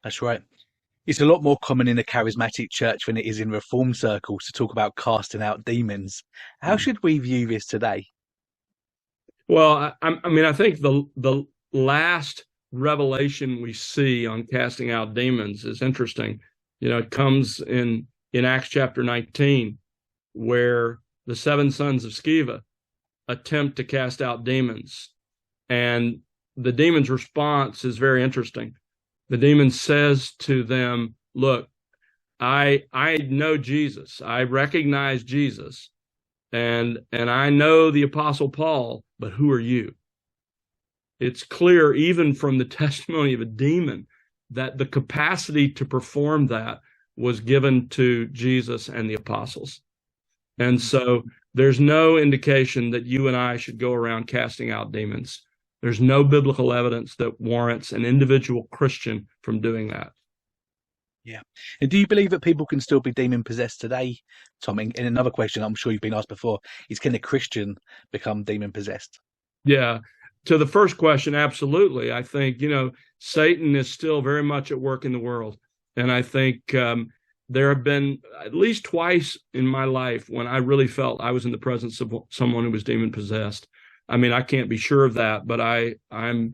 That's right. It's a lot more common in the charismatic church than it is in reform circles to talk about casting out demons. How should we view this today? Well, I mean, I think the last revelation we see on casting out demons is interesting. It comes in Acts chapter 19, where the seven sons of Sceva attempt to cast out demons, and the demon's response is very interesting. The demon says to them, "Look, I know Jesus. I recognize Jesus, and I know the Apostle Paul, but who are you?" It's clear, even from the testimony of a demon, that the capacity to perform that was given to Jesus and the apostles. And so there's no indication that you and I should go around casting out demons. There's no biblical evidence that warrants an individual Christian from doing that. Yeah. And do you believe that people can still be demon possessed today, Tom? And another question I'm sure you've been asked before is, can a Christian become demon possessed? Yeah. To the first question, absolutely. I think, Satan is still very much at work in the world. And I think there have been at least twice in my life when I really felt I was in the presence of someone who was demon possessed. I mean, I can't be sure of that, but I'm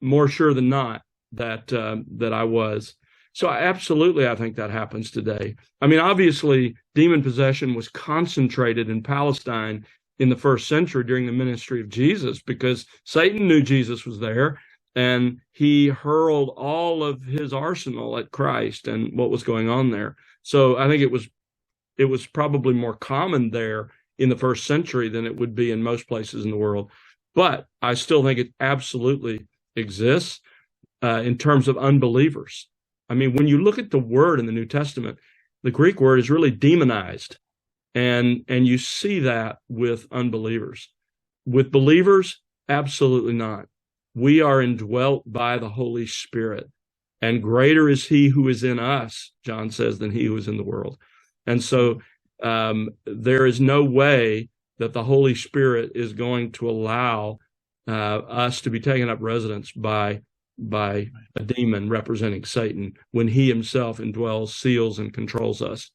more sure than not that I was. So I think that happens today. I mean, obviously, demon possession was concentrated in Palestine in the first century during the ministry of Jesus, because Satan knew Jesus was there, and he hurled all of his arsenal at Christ and what was going on there. So I think it was probably more common there in the first century than it would be in most places in the world. But I still think it absolutely exists in terms of unbelievers. I mean, when you look at the word in the New Testament, the Greek word is really demonized. And you see that with unbelievers. With believers, absolutely not. We are indwelt by the Holy Spirit, and greater is he who is in us, John says, than he who is in the world. And so there is no way that the Holy Spirit is going to allow us to be taken up residence by a demon representing Satan when he himself indwells, seals, and controls us.